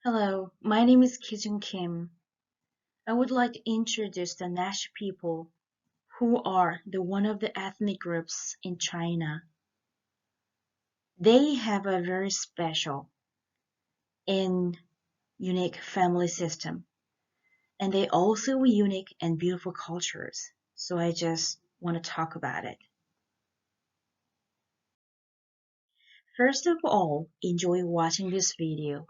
Hello, my name is Kijun Kim. I would like to introduce the Nashi people, who are one of the ethnic groups in China. They have a very special and unique family system, and they also have unique and beautiful cultures. So I just want to talk about it. First of all, enjoy watching this video.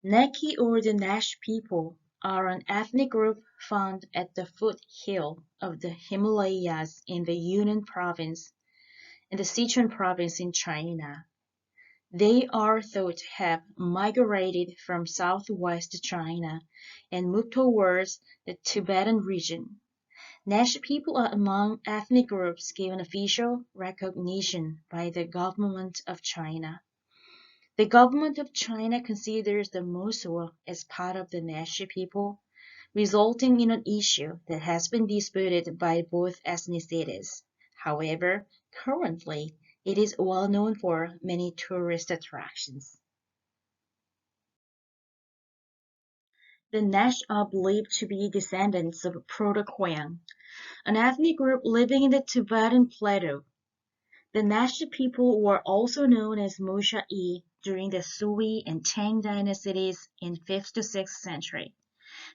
Neki or the Nash people are an ethnic group found at the foothill of the Himalayas in the Yunnan province and the Sichuan province in China. They are thought to have migrated from southwest China and moved towards the Tibetan region. Nash people are among ethnic groups given official recognition by the government of China. The government of China considers the Mosul as part of the Nashi people, resulting in an issue that has been disputed by both ethnicities. However, currently, it is well known for many tourist attractions. The Nash are believed to be descendants of Proto-Qiang, an ethnic group living in the Tibetan Plateau. The Nashi people were also known as Musha-I during the Sui and Tang dynasties in 5th to 6th century.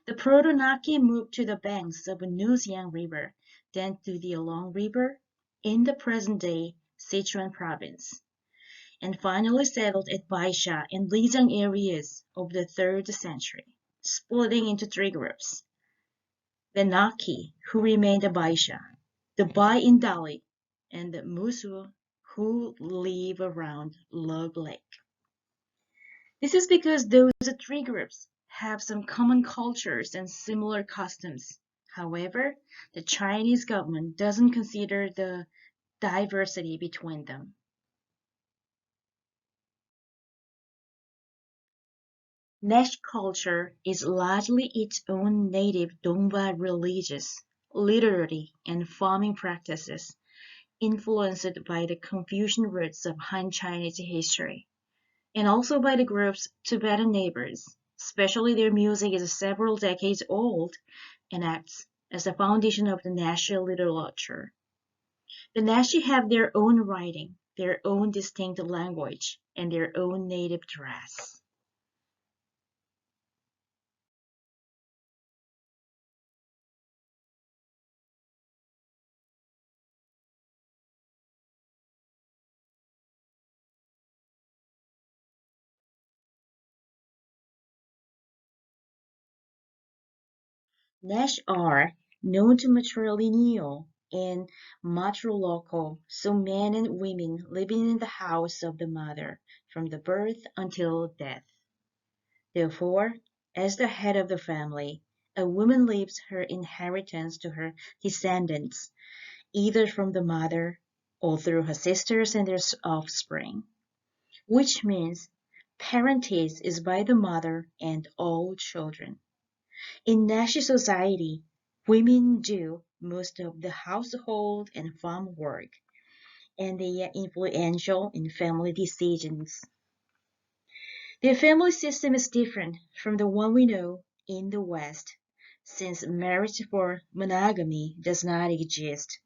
The Proto-Naki moved to the banks of the Nujiang River, then to the Along River in the present-day Sichuan province, and finally settled at Baisha and Lijiang areas of the 3rd century, splitting into three groups: the Naki, who remained at Baisha, the Bai in Dali, and the Musu, who live around Log Lake. This is because those three groups have some common cultures and similar customs. However, the Chinese government doesn't consider the diversity between them. Nash culture is largely its own native Dongba religious, literary, and farming practices, influenced by the Confucian roots of Han Chinese history, and also by the group's Tibetan neighbors, especially their music is several decades old and acts as the foundation of the Nashi literature. The Nashi have their own writing, their own distinct language, and their own native dress. Nash are known to matrilineal and matrilocal, so men and women living in the house of the mother from the birth until death. Therefore, as the head of the family, a woman leaves her inheritance to her descendants, either from the mother or through her sisters and their offspring, which means parentage is by the mother and all children. In Nashi society, women do most of the household and farm work, and they are influential in family decisions. Their family system is different from the one we know in the West, since marriage for monogamy does not exist.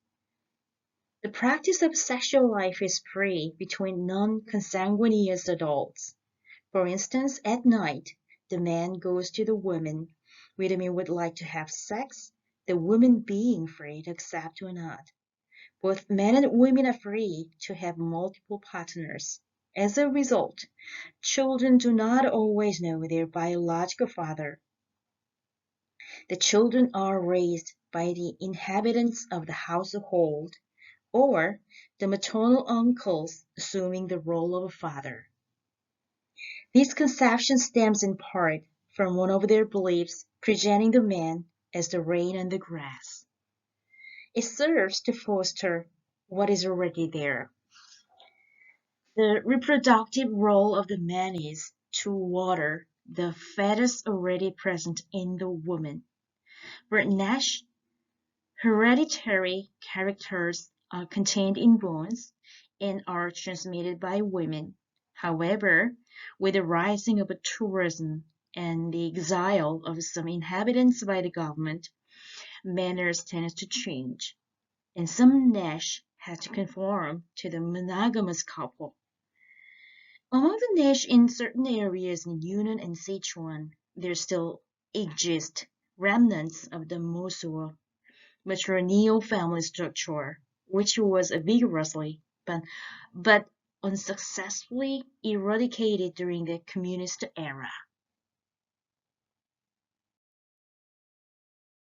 The practice of sexual life is free between non-consanguineous adults. For instance, at night, the man goes to the woman whether he would like to have sex, the woman being free to accept or not. Both men and women are free to have multiple partners. As a result, children do not always know their biological father. The children are raised by the inhabitants of the household or the maternal uncles assuming the role of a father. This conception stems in part from one of their beliefs presenting the man as the rain on the grass. It serves to foster what is already there. The reproductive role of the man is to water the fetus already present in the woman. For Nash, hereditary characters are contained in bones and are transmitted by women. However, with the rising of tourism and the exile of some inhabitants by the government, manners tend to change, and some Nash had to conform to the monogamous couple. Among the Nash in certain areas in Yunnan and Sichuan, there still exist remnants of the Mosul matrilineal family structure, which was vigorously but unsuccessfully eradicated during the communist era.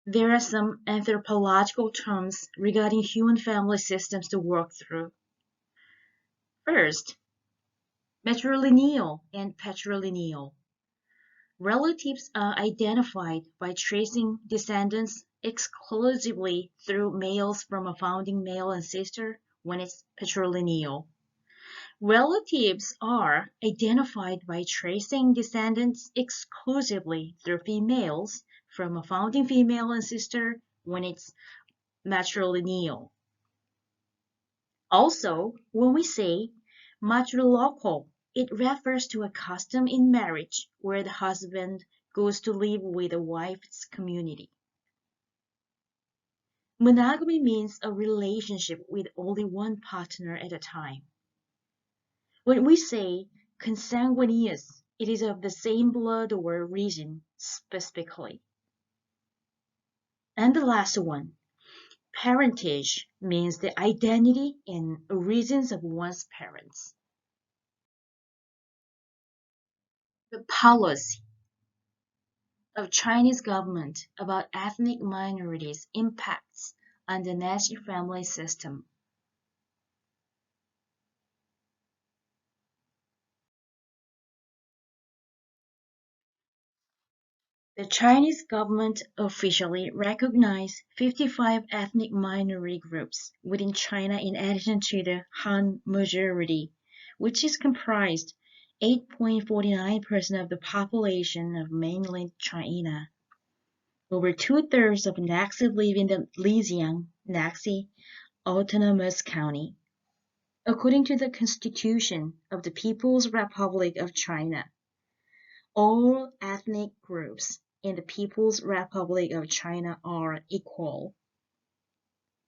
There are some anthropological terms regarding human family systems to work through. First, matrilineal and patrilineal. Relatives are identified by tracing descendants exclusively through males from a founding male ancestor when it's patrilineal. Relatives are identified by tracing descendants exclusively through females from a founding female ancestor when it's matrilineal. Also, when we say matrilocal, it refers to a custom in marriage where the husband goes to live with the wife's community. Monogamy means a relationship with only one partner at a time. When we say consanguineous, it is of the same blood or region specifically. And the last one, parentage, means the identity and origins of one's parents. The policy of Chinese government about ethnic minorities impacts on the Nashi family system. The Chinese government officially recognized 55 ethnic minority groups within China in addition to the Han majority, which is comprised 8.49% of the population of mainland China. Over two-thirds of Naxi live in the Lijiang Naxi Autonomous County. According to the Constitution of the People's Republic of China, all ethnic groups in the People's Republic of China are equal.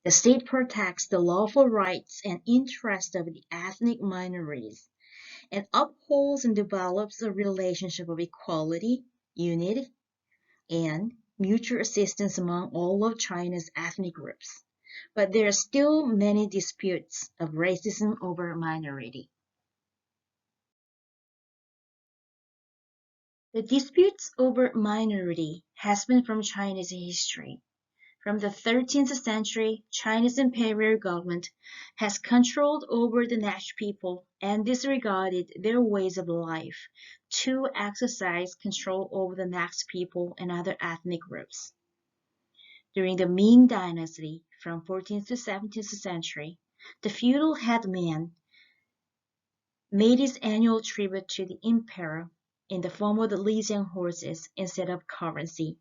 The state protects the lawful rights and interests of the ethnic minorities and upholds and develops a relationship of equality, unity, and mutual assistance among all of China's ethnic groups. But there are still many disputes of racism over minority. The disputes over minority has been from Chinese history. From the 13th century, China's imperial government has controlled over the Nash people and disregarded their ways of life to exercise control over the Nax people and other ethnic groups. During the Ming Dynasty, from 14th to 17th century, the feudal headman made his annual tribute to the emperor in the form of the Lijiang horses instead of currency.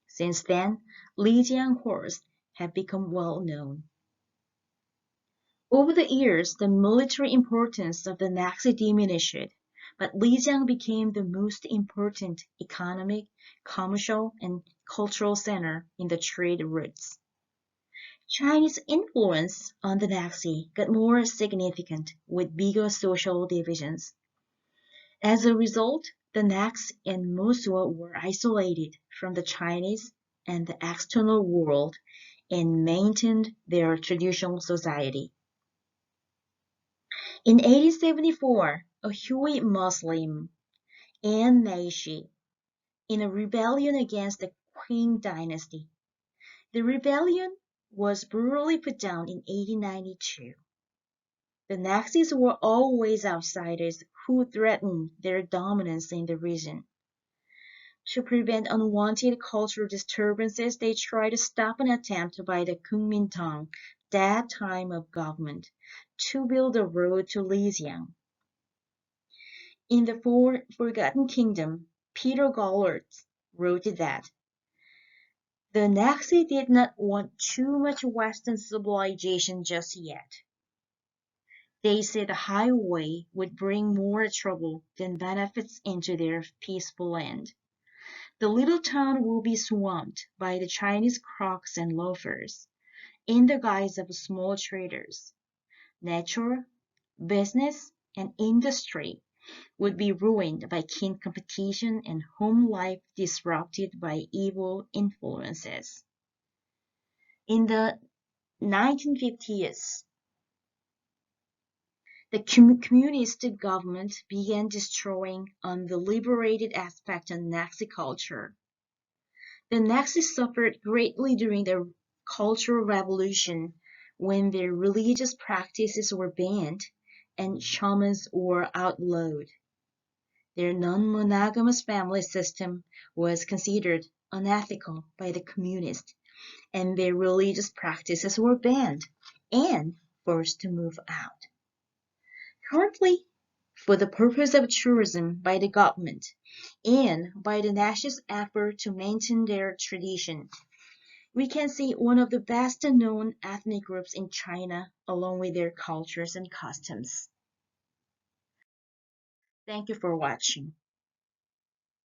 Since then, Lijiang horses have become well known. Over the years, the military importance of the Naxi diminished, but Lijiang became the most important economic, commercial, and cultural center in the trade routes. Chinese influence on the Naxi got more significant with bigger social divisions. As a result, the Nax and Mosul were isolated from the Chinese and the external world and maintained their traditional society. In 1874, a Hui Muslim, Nashi, in a rebellion against the Qing dynasty. The rebellion was brutally put down in 1892. The Nazis were always outsiders who threatened their dominance in the region. To prevent unwanted cultural disturbances, they tried to stop an attempt by the Kuomintang, that time of government, to build a road to Lijiang. In the Forgotten Kingdom, Peter Gollert wrote that the Nazi did not want too much Western civilization just yet. They said the highway would bring more trouble than benefits into their peaceful land. The little town will be swamped by the Chinese crocs and loafers, in the guise of small traders. Nature, business, and industry would be ruined by keen competition and home life disrupted by evil influences. In the 1950s, the communist government began destroying the liberated aspect of Nazi culture. The Nazis suffered greatly during the Cultural Revolution when their religious practices were banned and shamans were outlawed. Their non-monogamous family system was considered unethical by the communists, and their religious practices were banned and forced to move out. Currently, for the purpose of tourism by the government and by the Nashi's effort to maintain their tradition, we can see one of the best known ethnic groups in China along with their cultures and customs. Thank you for watching.